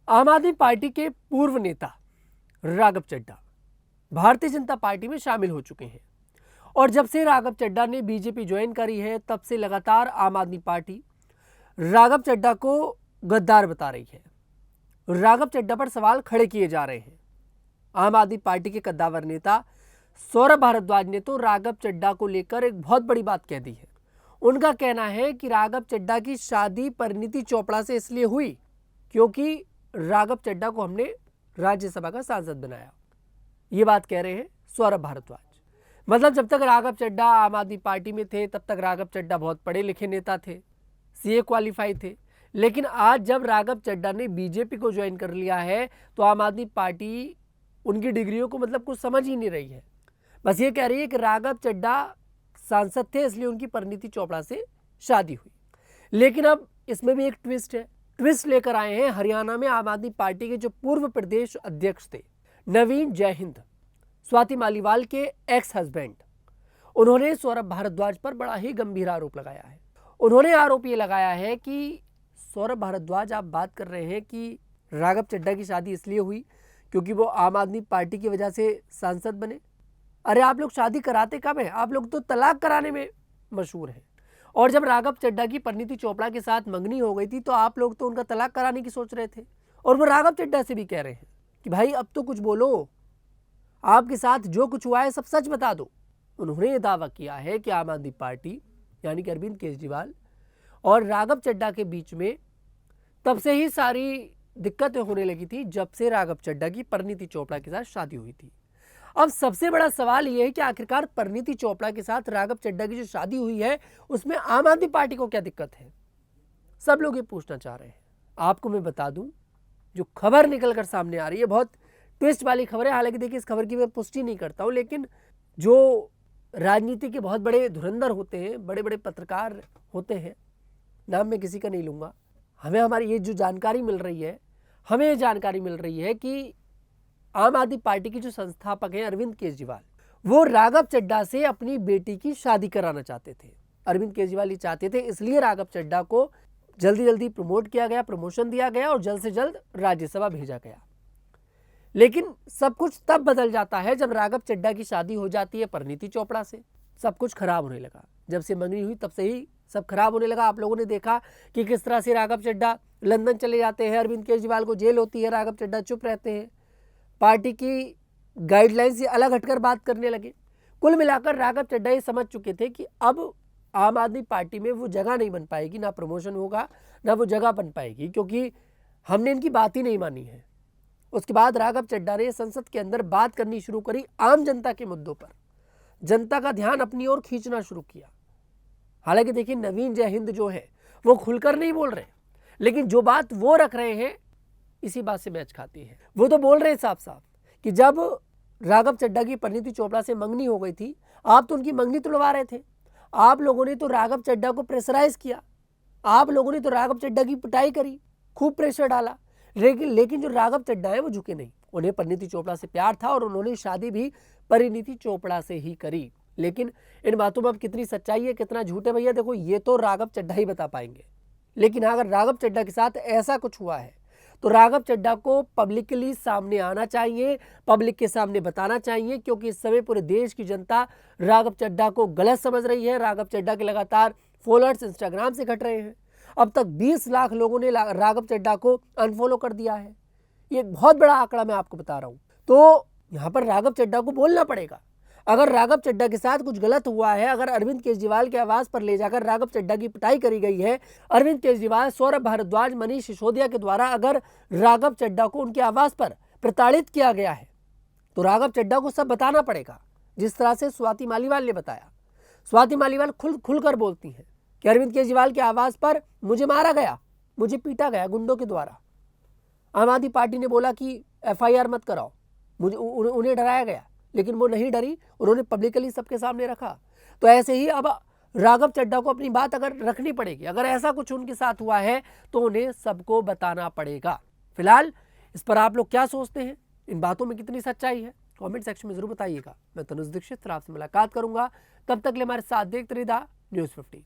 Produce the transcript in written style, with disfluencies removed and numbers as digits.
आम आदमी पार्टी के पूर्व नेता राघव चड्ढा भारतीय जनता पार्टी में शामिल हो चुके हैं और जब से राघव चड्ढा ने बीजेपी ज्वाइन करी है तब से लगातार आम आदमी पार्टी राघव चड्ढा को गद्दार बता रही है। राघव चड्ढा पर सवाल खड़े किए जा रहे हैं। आम आदमी पार्टी के कद्दावर नेता सौरभ भारद्वाज ने तो राघव चड्ढा को लेकर एक बहुत बड़ी बात कह दी है। उनका कहना है कि राघव चड्ढा की शादी परिणीति चोपड़ा से इसलिए हुई क्योंकि राघव चड्ढा को हमने राज्यसभा का सांसद बनाया। ये बात कह रहे हैं सौरभ भारद्वाज। मतलब जब तक राघव चड्ढा आम आदमी पार्टी में थे तब तक राघव चड्ढा बहुत पढ़े लिखे नेता थे, सीए क्वालिफाई थे, लेकिन आज जब राघव चड्ढा ने बीजेपी को ज्वाइन कर लिया है तो आम आदमी पार्टी उनकी डिग्रियों को मतलब कुछ समझ ही नहीं रही है। बस ये कह रही है कि राघव चड्ढा सांसद थे इसलिए उनकी परिणीति चोपड़ा से शादी हुई। लेकिन अब इसमें भी एक ट्विस्ट है। ट्विस्ट लेकर आए हैं हरियाणा में आम आदमी पार्टी के जो पूर्व प्रदेश अध्यक्ष थे नवीन जयहिंद, स्वाति मालीवाल के एक्स हस्बैंड। उन्होंने सौरभ भारद्वाज पर बड़ा ही गंभीर आरोप लगाया है। उन्होंने आरोप ये लगाया है कि सौरभ भारद्वाज, आप बात कर रहे हैं कि राघव चड्ढा की शादी इसलिए हुई क्योंकि वो आम आदमी पार्टी की वजह से सांसद बने। अरे आप लोग शादी कराते कब हैं? आप लोग तो तलाक कराने में मशहूर हैं। और जब राघव चड्ढा की परिणीति चोपड़ा के साथ मंगनी हो गई थी तो आप लोग तो उनका तलाक कराने की सोच रहे थे। और वो राघव चड्ढा से भी कह रहे हैं कि भाई अब तो कुछ बोलो, आपके साथ जो कुछ हुआ है सब सच बता दो। उन्होंने ये दावा किया है कि आम आदमी पार्टी यानी कि अरविंद केजरीवाल और राघव चड्ढा के बीच में तब से ही सारी दिक्कतें होने लगी थी जब से राघव चड्ढा की परिणीति चोपड़ा के साथ शादी हुई थी। अब सबसे बड़ा सवाल यह है कि आखिरकार परिणीति चोपड़ा के साथ राघव चड्ढा की जो शादी हुई है उसमें आम आदमी पार्टी को क्या दिक्कत है? सब लोग ये पूछना चाह रहे हैं। आपको मैं बता दूं, जो खबर निकलकर सामने आ रही है बहुत ट्विस्ट वाली खबर है। हालांकि देखिए, इस खबर की मैं पुष्टि नहीं करता हूं, लेकिन जो राजनीति के बहुत बड़े धुरंधर होते हैं, बड़े बड़े पत्रकार होते हैं, नाम मैं किसी का नहीं लूंगा, हमें हमारी ये जो जानकारी मिल रही है, हमें ये जानकारी मिल रही है कि आम आदमी पार्टी के जो संस्थापक हैं अरविंद केजरीवाल, वो राघव चड्ढा से अपनी बेटी की शादी कराना चाहते थे। अरविंद केजरीवाल ये चाहते थे, इसलिए राघव चड्ढा को जल्दी जल्दी प्रमोट किया गया, प्रमोशन दिया गया और जल्द से जल्द राज्यसभा भेजा गया। लेकिन सब कुछ तब बदल जाता है जब राघव चड्ढा की शादी हो जाती है परिणीति चोपड़ा से। सब कुछ खराब होने लगा। जब से मंगनी हुई तब से ही सब खराब होने लगा। आप लोगों ने देखा कि किस तरह से राघव चड्ढा लंदन चले जाते हैं, अरविंद केजरीवाल को जेल होती है, राघव चड्ढा चुप रहते हैं, पार्टी की गाइडलाइन से अलग हटकर बात करने लगे। कुल मिलाकर राघव चड्ढा ये समझ चुके थे कि अब आम आदमी पार्टी में वो जगह नहीं बन पाएगी, ना प्रमोशन होगा, ना वो जगह बन पाएगी, क्योंकि हमने इनकी बात ही नहीं मानी है। उसके बाद राघव चड्ढा ने संसद के अंदर बात करनी शुरू करी आम जनता के मुद्दों पर, जनता का ध्यान अपनी ओर खींचना शुरू किया। हालांकि देखिए, नवीन जयहिंद जो है वो खुलकर नहीं बोल रहे, लेकिन जो बात वो रख रहे हैं इसी बात से मैच खाती है। वो तो बोल रहे हैं साफ साफ कि जब राघव चड्ढा की परिणीति चोपड़ा से मंगनी हो गई थी, आप तो उनकी मंगनी तुड़वा रहे थे। आप लोगों ने तो राघव चड्ढा को प्रेशराइज किया, आप लोगों ने तो राघव चड्ढा की पिटाई करी, खूब प्रेशर डाला। लेकिन जो राघव चड्ढा है वो झुके नहीं। उन्हें परिणीति चोपड़ा से प्यार था और उन्होंने शादी भी परिणीति चोपड़ा से ही करी। लेकिन इन बातों में अब कितनी सच्चाई है, कितना झूठ है, भैया देखो ये तो राघव चड्ढा ही बता पाएंगे। लेकिन अगर राघव चड्ढा के साथ ऐसा कुछ हुआ है तो राघव चड्ढा को पब्लिकली सामने आना चाहिए, पब्लिक के सामने बताना चाहिए, क्योंकि इस समय पूरे देश की जनता राघव चड्ढा को गलत समझ रही है। राघव चड्ढा के लगातार फॉलोअर्स इंस्टाग्राम से घट रहे हैं। अब तक 20 लाख लोगों ने राघव चड्ढा को अनफॉलो कर दिया है। ये एक बहुत बड़ा आंकड़ा मैं आपको बता रहा हूं। तो यहां पर राघव चड्ढा को बोलना पड़ेगा। अगर राघव चड्ढा के साथ कुछ गलत हुआ है, अगर अरविंद केजरीवाल के आवास पर ले जाकर राघव चड्ढा की पिटाई करी गई है, अरविंद केजरीवाल, सौरभ भारद्वाज, मनीष सिसोदिया के द्वारा अगर राघव चड्ढा को उनके आवास पर प्रताड़ित किया गया है, तो राघव चड्ढा को सब बताना पड़ेगा। जिस तरह से स्वाति मालीवाल ने बताया, स्वाति मालीवाल खुलकर बोलती हैं कि अरविंद केजरीवाल के आवास पर मुझे मारा गया, मुझे पीटा गया गुंडों के द्वारा। आम आदमी पार्टी ने बोला कि FIR मत कराओ, उन्हें डराया गया, लेकिन वो नहीं डरी, उन्होंने पब्लिकली सबके सामने रखा। तो ऐसे ही अब राघव चड्ढा को अपनी बात अगर रखनी पड़ेगी, अगर ऐसा कुछ उनके साथ हुआ है तो उन्हें सबको बताना पड़ेगा। फिलहाल इस पर आप लोग क्या सोचते हैं, इन बातों में कितनी सच्चाई है, कमेंट सेक्शन में जरूर बताइएगा। मैं तनुज दीक्षित आपसे मुलाकात करूंगा, तब तक के लिए हमारे साथ देखते रहिए न्यूज़ 50।